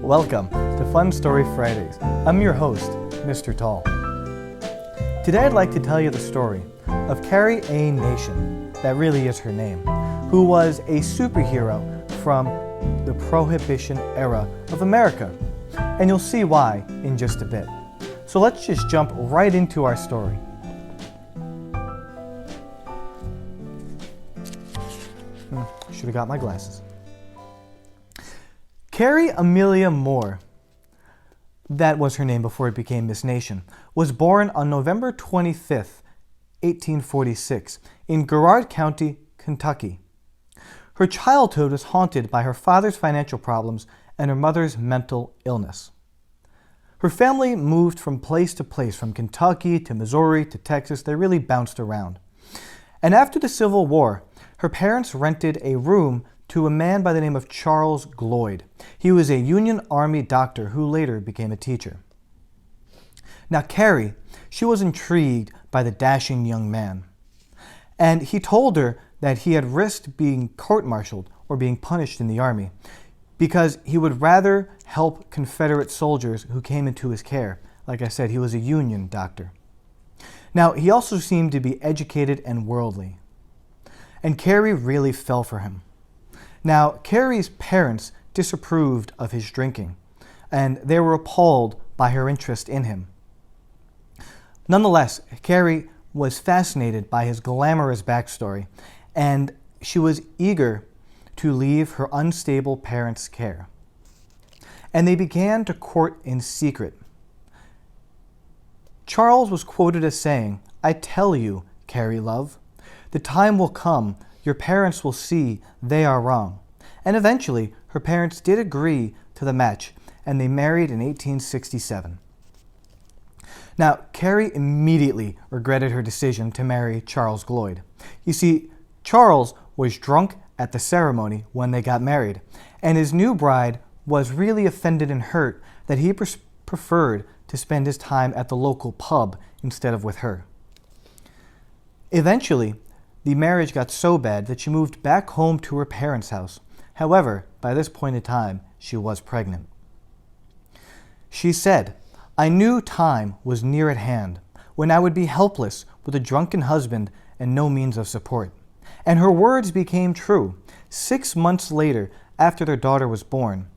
Welcome to Fun Story Fridays. I'm your host, Mr. Tall. Today I'd like to tell you the story of Carrie A. Nation, that really is her name, who was a superhero from the Prohibition era of America. And you'll see why in just a bit. So let's just jump right into our story. Should have got my glasses. Carrie Amelia Moore, that was her name before it became Miss Nation, was born on November 25th, 1846, in Garrard County, Kentucky. Her childhood was haunted by her father's financial problems and her mother's mental illness. Her family moved from place to place, from Kentucky to Missouri to Texas. They really bounced around. And after the Civil War, her parents rented a room to a man by the name of Charles Gloyd. He was a Union Army doctor who later became a teacher. Now Carrie, she was intrigued by the dashing young man. And he told her that he had risked being court-martialed or being punished in the Army because he would rather help Confederate soldiers who came into his care. Like I said, he was a Union doctor. Now, he also seemed to be educated and worldly. And Carrie really fell for him. Now, Carrie's parents disapproved of his drinking, and they were appalled by her interest in him. Nonetheless, Carrie was fascinated by his glamorous backstory, and she was eager to leave her unstable parents' care. And they began to court in secret. Charles was quoted as saying, "I tell you, Carrie love, the time will come, your parents will see they are wrong." And eventually, her parents did agree to the match, and they married in 1867. Now, Carrie immediately regretted her decision to marry Charles Gloyd. You see, Charles was drunk at the ceremony when they got married, and his new bride was really offended and hurt that he preferred to spend his time at the local pub instead of with her. Eventually, the marriage got so bad that she moved back home to her parents' house. However, by this point in time, she was pregnant. She said, "I knew time was near at hand, when I would be helpless with a drunken husband and no means of support." And her words became true. 6 months later, after their daughter was born,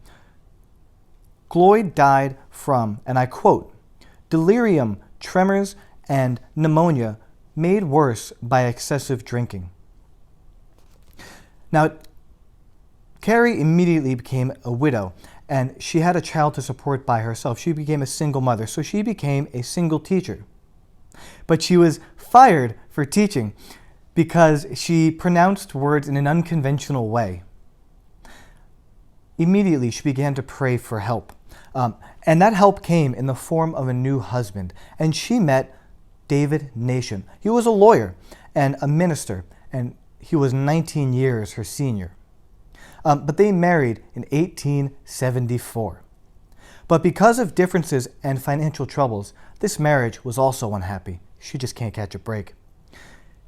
Gloyd died from, and I quote, "delirium, tremors, and pneumonia made worse by excessive drinking." Now, Carrie immediately became a widow, and she had a child to support by herself. She became a single mother, so she became a single teacher. But she was fired for teaching because she pronounced words in an unconventional way. Immediately, she began to pray for help. And that help came in the form of a new husband. And she met David Nation. He was a lawyer and a minister, and he was 19 years her senior. But they married in 1874. But because of differences and financial troubles, this marriage was also unhappy. She just can't catch a break.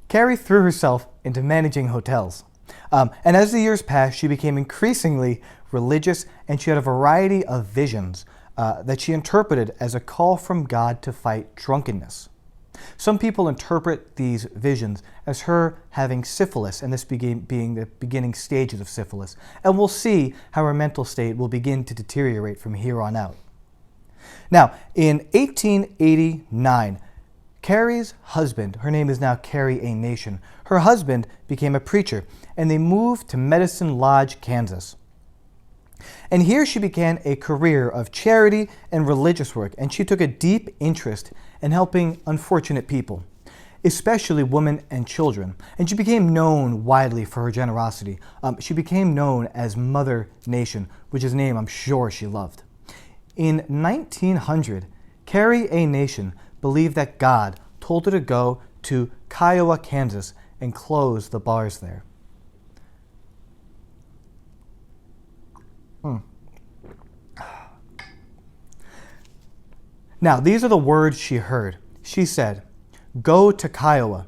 Carrie threw herself into managing hotels. And as the years passed, she became increasingly religious, and she had a variety of visions that she interpreted as a call from God to fight drunkenness. Some people interpret these visions as her having syphilis, and this being the beginning stages of syphilis. And we'll see how her mental state will begin to deteriorate from here on out. Now, in 1889, Carrie's husband, her name is now Carrie A. Nation, her husband became a preacher, and they moved to Medicine Lodge, Kansas. And here she began a career of charity and religious work, and she took a deep interest in helping unfortunate people, especially women and children. And she became known widely for her generosity. She became known as Mother Nation, which is a name I'm sure she loved. In 1900, Carrie A. Nation believed that God told her to go to Kiowa, Kansas, and close the bars there. Now, these are the words she heard. She said, "Go to Kiowa."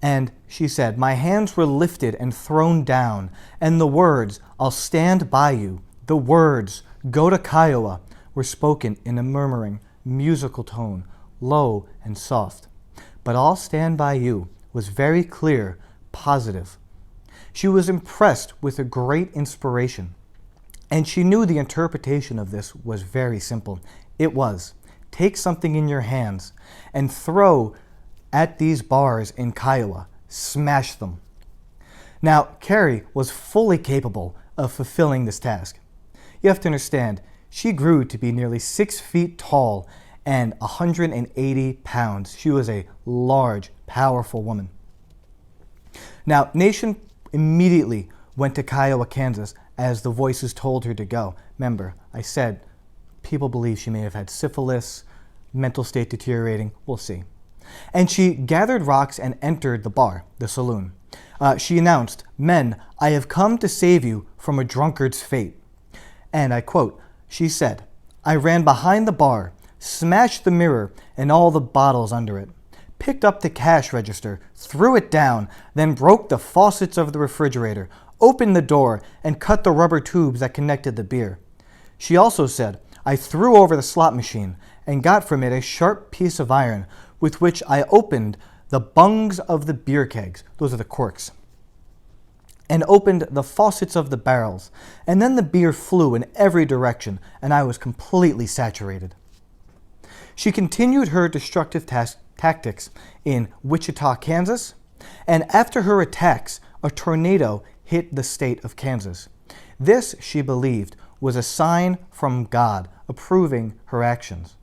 And she said, "My hands were lifted and thrown down, and the words, 'I'll stand by you,' the words "Go to Kiowa" were spoken in a murmuring, musical tone, low and soft. But "I'll stand by you" was very clear, positive. She was impressed with a great inspiration, and she knew the interpretation of this was very simple. It was, take something in your hands and throw at these bars in Kiowa. Smash them. Now, Carrie was fully capable of fulfilling this task. You have to understand, she grew to be nearly 6 feet tall and 180 pounds. She was a large, powerful woman. Now, Nation immediately went to Kiowa, Kansas, as the voices told her to go. Remember, I said people believe she may have had syphilis, mental state deteriorating. We'll see. And she gathered rocks and entered the bar, the saloon. She announced, "Men, I have come to save you from a drunkard's fate." And I quote, she said, "I ran behind the bar, smashed the mirror and all the bottles under it, picked up the cash register, threw it down, then broke the faucets of the refrigerator, opened the door, and cut the rubber tubes that connected the beer." She also said, "I threw over the slot machine and got from it a sharp piece of iron with which I opened the bungs of the beer kegs," those are the corks, "and opened the faucets of the barrels, and then the beer flew in every direction, and I was completely saturated." She continued her destructive tactics in Wichita, Kansas, and after her attacks, a tornado hit the state of Kansas. This, she believed, was a sign from God approving her actions.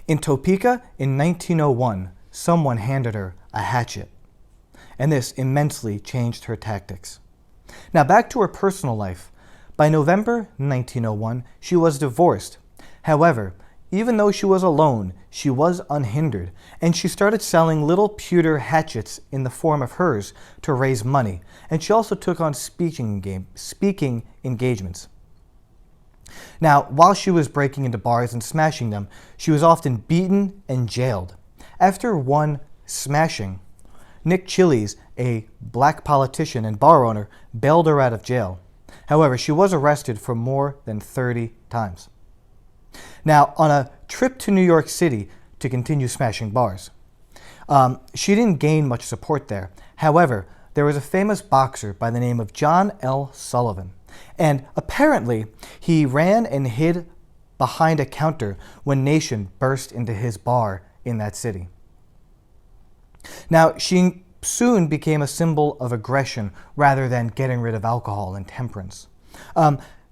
In Topeka in 1901, someone handed her a hatchet, and this immensely changed her tactics. Now back to her personal life. By November 1901, she was divorced. However, even though she was alone, she was unhindered, and she started selling little pewter hatchets in the form of hers to raise money, and she also took on speaking engagements. Now, while she was breaking into bars and smashing them, she was often beaten and jailed. After one smashing, Nick Chiles, a black politician and bar owner, bailed her out of jail. However, she was arrested for more than 30 times. Now, on a trip to New York City to continue smashing bars, she didn't gain much support there. However, there was a famous boxer by the name of John L. Sullivan, and apparently he ran and hid behind a counter when Nation burst into his bar in that city. Now, she soon became a symbol of aggression rather than getting rid of alcohol and temperance.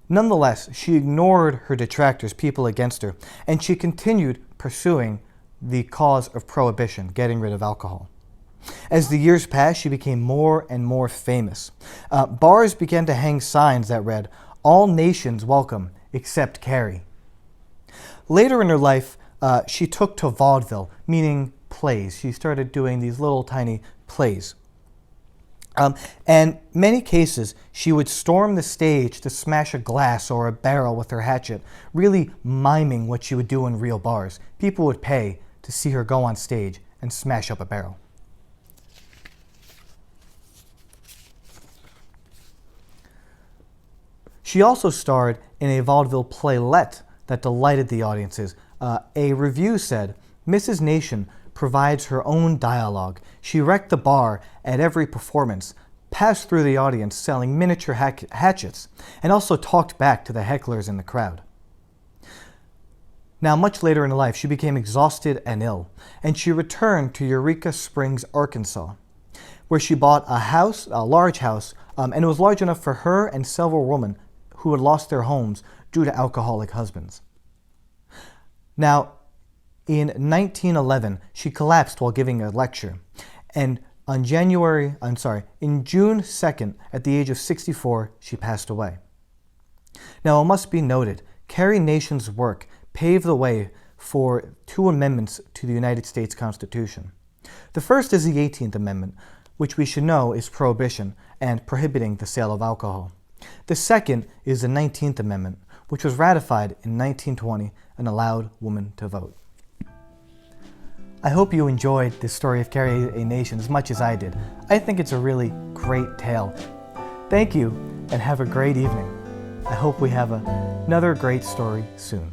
Nonetheless, she ignored her detractors, people against her, and she continued pursuing the cause of prohibition, getting rid of alcohol. As the years passed, she became more and more famous. Bars began to hang signs that read, "All nations welcome, except Carrie." Later in her life, she took to vaudeville, meaning plays. She started doing these little tiny plays. And many cases, she would storm the stage to smash a glass or a barrel with her hatchet, really miming what she would do in real bars. People would pay to see her go on stage and smash up a barrel. She also starred in a vaudeville playlet that delighted the audiences. A review said, "Mrs. Nation provides her own dialogue. She wrecked the bar at every performance, passed through the audience selling miniature hatchets, and also talked back to the hecklers in the crowd." Now, much later in her life, she became exhausted and ill, and she returned to Eureka Springs, Arkansas, where she bought a large house, and it was large enough for her and several women who had lost their homes due to alcoholic husbands. Now, in 1911, she collapsed while giving a lecture, and in June 2nd, at the age of 64, she passed away. Now, it must be noted, Carrie Nation's work paved the way for 2 amendments to the United States Constitution. The first is the 18th Amendment, which we should know is prohibition and prohibiting the sale of alcohol. The second is the 19th Amendment, which was ratified in 1920 and allowed women to vote. I hope you enjoyed this story of Carrie a Nation as much as I did. I think it's a really great tale. Thank you, and have a great evening. I hope we have another great story soon.